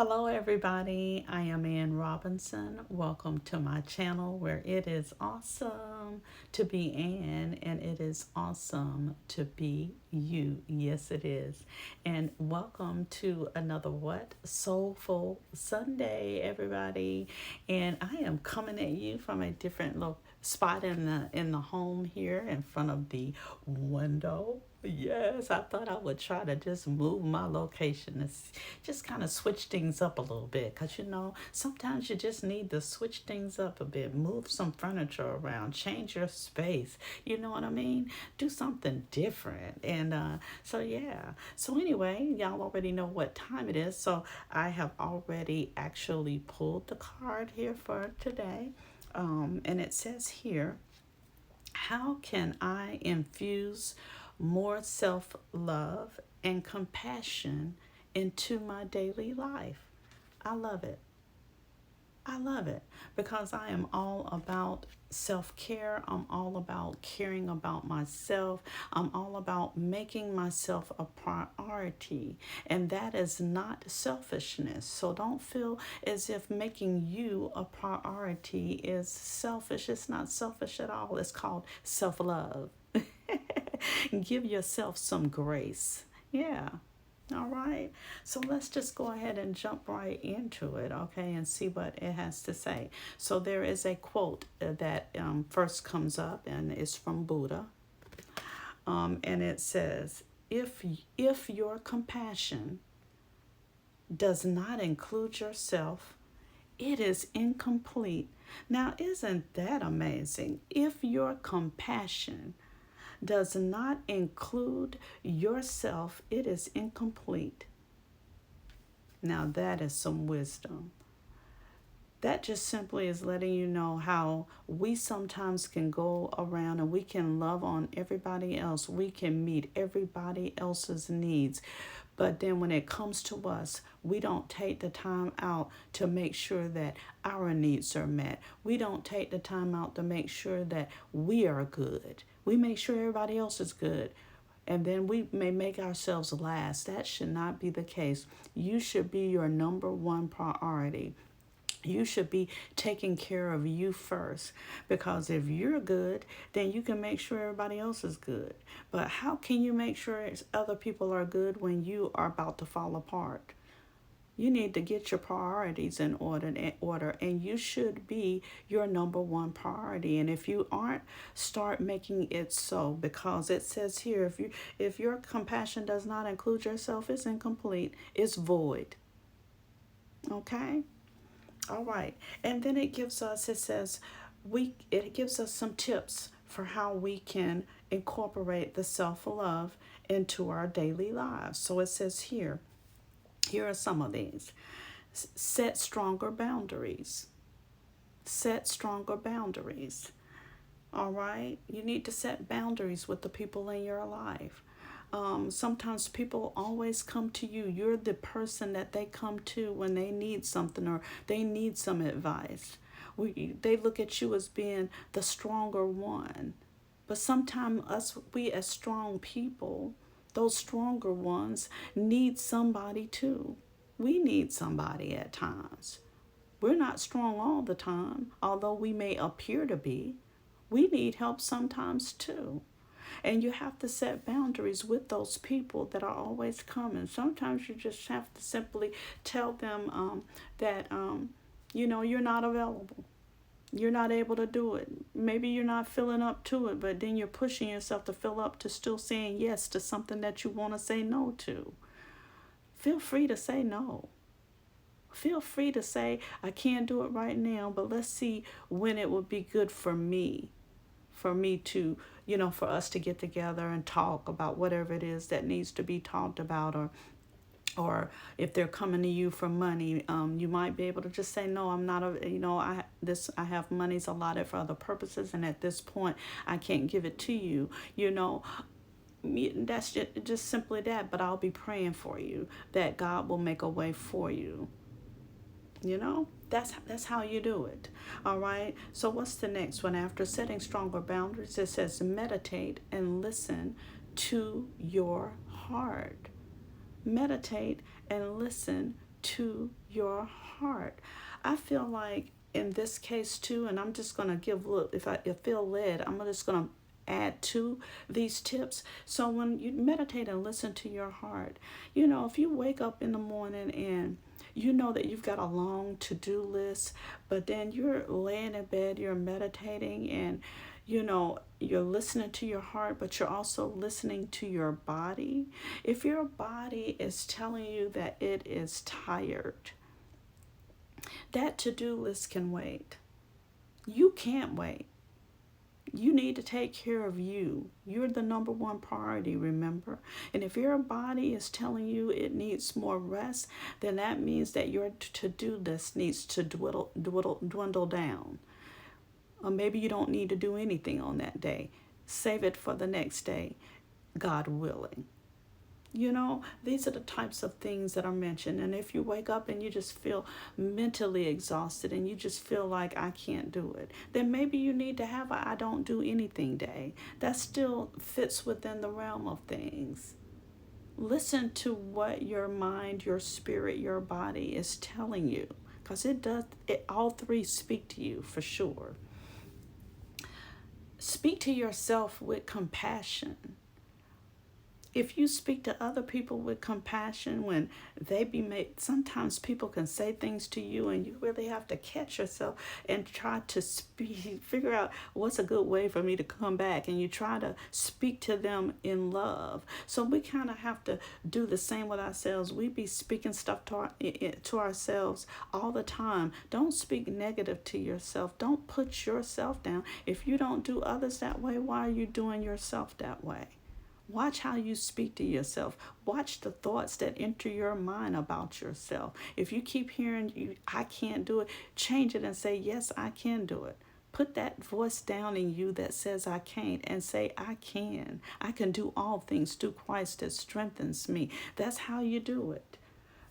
Hello, everybody. I am Ann Robinson. Welcome to my channel where it is awesome to be Ann and it is awesome to be you. Yes, it is. And welcome to another Soulful Sunday, everybody. And I am coming at you from a different little spot in the home here in front of the window. Yes, I thought I would try to just move my location and just kind of switch things up a little bit. Because, sometimes you just need to switch things up a bit, move some furniture around, change your space. You know what I mean? Do something different. And yeah. So, anyway, y'all already know what time it is. So, I have already actually pulled the card here for today. And it says here, how can I infuse more self love and compassion into my daily life? I love it. I love it because I am all about self care. I'm all about caring about myself. I'm all about making myself a priority. And that is not selfishness. So don't feel as if making you a priority is selfish. It's not selfish at all. It's called self love. Give yourself some grace. Yeah. All right. So let's just go ahead and jump right into it, okay, and see what it has to say. So there is a quote that first comes up, and it's from Buddha. And it says, if your compassion does not include yourself, it is incomplete. Now, isn't that amazing? If your compassion does not include yourself, it is incomplete. Now, that is some wisdom. That just simply is letting you know how we sometimes can go around and we can love on everybody else. We can meet everybody else's needs. But then when it comes to us, we don't take the time out to make sure that our needs are met. We don't take the time out to make sure that we are good. We make sure everybody else is good. And then we may make ourselves last. That should not be the case. You should be your number one priority. You should be taking care of you first, because if you're good, then you can make sure everybody else is good. But how can you make sure other people are good when you are about to fall apart? You need to get your priorities in order, and you should be your number one priority. And if you aren't, start making it so, because it says here, if your compassion does not include yourself, it's incomplete, it's void. Okay? All right. And then it gives us some tips for how we can incorporate the self-love into our daily lives. So it says here are some of these. Set stronger boundaries. Set stronger boundaries. All right? You need to set boundaries with the people in your life. Sometimes people always come to you. You're the person that they come to when they need something or they need some advice. They look at you as being the stronger one. But sometimes we as strong people, those stronger ones, need somebody too. We need somebody at times. We're not strong all the time, although we may appear to be. We need help sometimes too. And you have to set boundaries with those people that are always coming. Sometimes you just have to simply tell them that, you're not available. You're not able to do it. Maybe you're not filling up to it, but then you're pushing yourself to fill up to still saying yes to something that you want to say no to. Feel free to say no. Feel free to say, I can't do it right now, but let's see when it would be good for me. For me to, for us to get together and talk about whatever it is that needs to be talked about, or if they're coming to you for money, you might be able to just say, no, I'm not, I have monies allotted for other purposes, and at this point, I can't give it to you, That's just simply that, but I'll be praying for you that God will make a way for you. That's how you do it. All right. So what's the next one? After setting stronger boundaries, it says meditate and listen to your heart. Meditate and listen to your heart. I feel like in this case too, and I'm just gonna give look if I feel led, I'm just gonna add to these tips. So when you meditate and listen to your heart, if you wake up in the morning and you know that you've got a long to-do list, but then you're laying in bed, you're meditating, and you're listening to your heart, but you're also listening to your body. If your body is telling you that it is tired, that to-do list can wait. You can't wait. You need to take care of you. You're the number one priority, remember? And if your body is telling you it needs more rest, then that means that your to-do list needs to dwindle down. Or maybe you don't need to do anything on that day. Save it for the next day, God willing. These are the types of things that are mentioned. And if you wake up and you just feel mentally exhausted and you just feel like I can't do it, then maybe you need to have a I don't do anything day. That still fits within the realm of things. Listen to what your mind, your spirit, your body is telling you, because all three speak to you for sure. Speak to yourself with compassion. If you speak to other people with compassion, when they be made, sometimes people can say things to you and you really have to catch yourself and try to figure out what's a good way for me to come back, and you try to speak to them in love. So we kind of have to do the same with ourselves. We be speaking stuff to ourselves all the time. Don't speak negative to yourself. Don't put yourself down. If you don't do others that way, why are you doing yourself that way? Watch how you speak to yourself. Watch the thoughts that enter your mind about yourself. If you keep hearing I can't do it, change it and say, yes, I can do it. Put that voice down in you that says I can't and say I can. I can do all things through Christ that strengthens me. That's how you do it.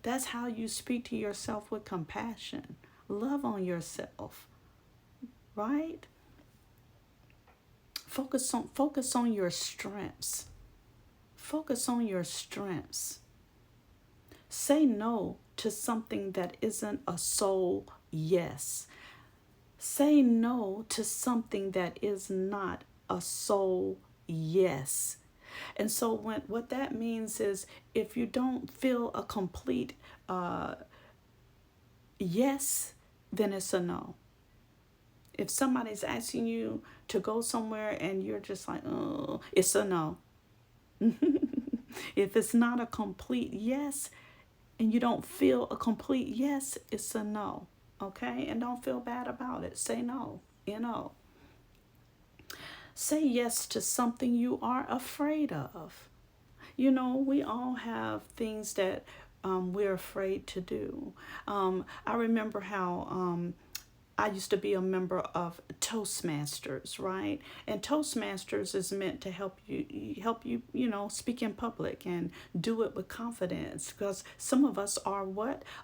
That's how you speak to yourself with compassion. Love on yourself, right? Focus on your strengths. Focus on your strengths. Say no to something that isn't a soul yes. Say no to something that is not a soul yes. And so what that means is, if you don't feel a complete yes, then it's a no. If somebody's asking you to go somewhere and you're just like, oh, it's a no. If it's not a complete yes and you don't feel a complete yes, it's a no. Okay? And don't feel bad about it. Say no. Say yes to something you are afraid of. We all have things that we're afraid to do. I remember how I used to be a member of Toastmasters, right? And Toastmasters is meant to help you, speak in public and do it with confidence. Because some of us are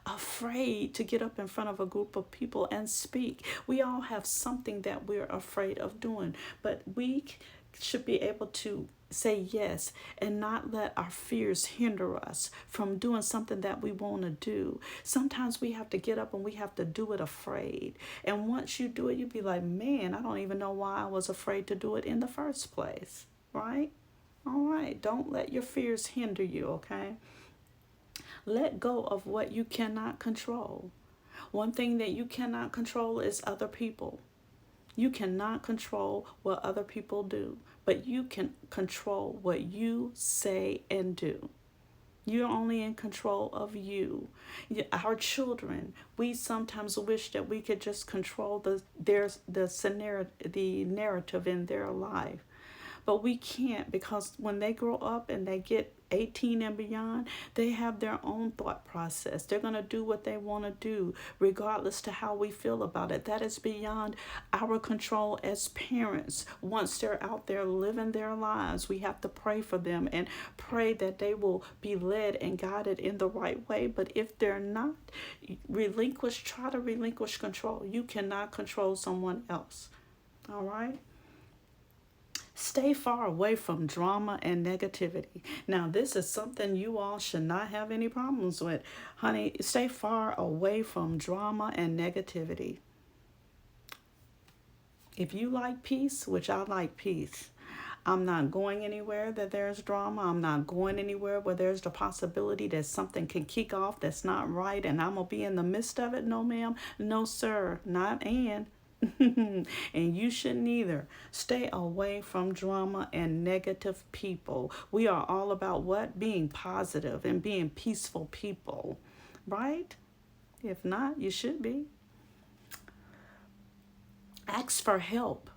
afraid to get up in front of a group of people and speak. We all have something that we're afraid of doing, but we should be able to say yes and not let our fears hinder us from doing something that we want to do. Sometimes we have to get up and we have to do it afraid. And once you do it, you'll be like, man, I don't even know why I was afraid to do it in the first place, right? All right, don't let your fears hinder you, okay? Let go of what you cannot control. One thing that you cannot control is other people. You cannot control what other people do, but you can control what you say and do. You're only in control of you. Our children, we sometimes wish that we could just control the narrative in their life. But we can't, because when they grow up and they get 18 and beyond, they have their own thought process. They're going to do what they want to do, regardless to how we feel about it. That is beyond our control as parents. Once they're out there living their lives, we have to pray for them and pray that they will be led and guided in the right way. But if they're not, try to relinquish control. You cannot control someone else. All right? Stay far away from drama and negativity. Now, this is something you all should not have any problems with. Honey, stay far away from drama and negativity. If you like peace, which I like peace, I'm not going anywhere that there's drama. I'm not going anywhere where there's the possibility that something can kick off that's not right and I'm going to be in the midst of it. No, ma'am. No, sir. Not and. And you shouldn't either. Stay away from drama and negative people. We are all about what? Being positive and being peaceful people, right? If not, you should be. Ask for help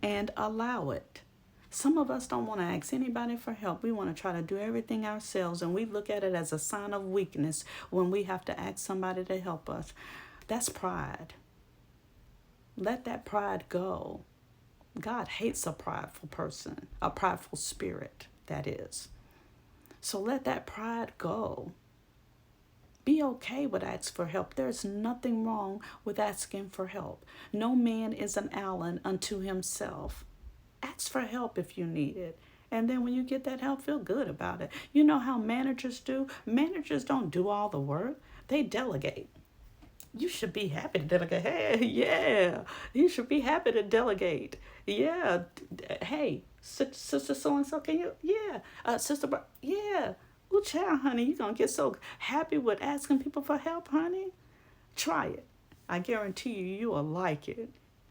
and allow it. Some of us don't want to ask anybody for help. We want to try to do everything ourselves, and we look at it as a sign of weakness when we have to ask somebody to help us. That's pride. Let that pride go. God hates a prideful person, a prideful spirit, that is. So let that pride go. Be okay with asking for help. There's nothing wrong with asking for help. No man is an Allen unto himself. Ask for help if you need it. And then when you get that help, feel good about it. You know how managers do? Managers don't do all the work. They delegate. You should be happy to delegate. Hey, yeah. You should be happy to delegate. Yeah. Hey, sister so-and-so, can you? Yeah. Sister, yeah. Ooh, child, honey, you're going to get so happy with asking people for help, honey. Try it. I guarantee you will like it.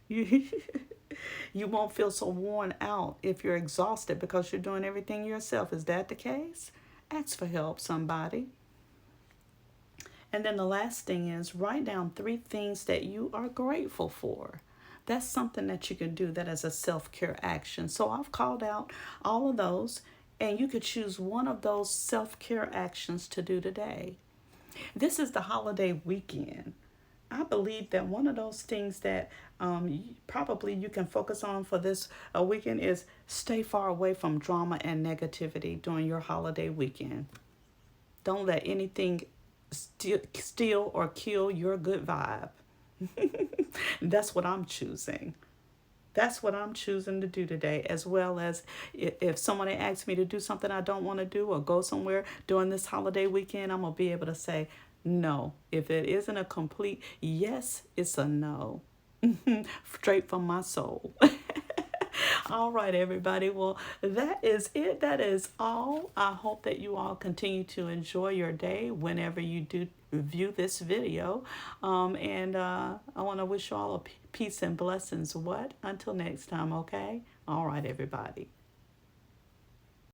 You won't feel so worn out if you're exhausted because you're doing everything yourself. Is that the case? Ask for help, somebody. And then the last thing is write down 3 things that you are grateful for. That's something that you can do that as a self-care action. So I've called out all of those, and you could choose one of those self-care actions to do today. This is the holiday weekend. I believe that one of those things that probably you can focus on for this weekend is stay far away from drama and negativity during your holiday weekend. Don't let anything steal or kill your good vibe. That's what I'm choosing. That's what I'm choosing to do today, as well as if somebody asks me to do something I don't want to do or go somewhere during this holiday weekend, I'm going to be able to say no. If it isn't a complete yes, it's a no. Straight from my soul. All right, everybody. Well, that is it. That is all. I hope that you all continue to enjoy your day whenever you do view this video. And I want to wish you all a peace and blessings. What? Until next time, okay? All right, everybody.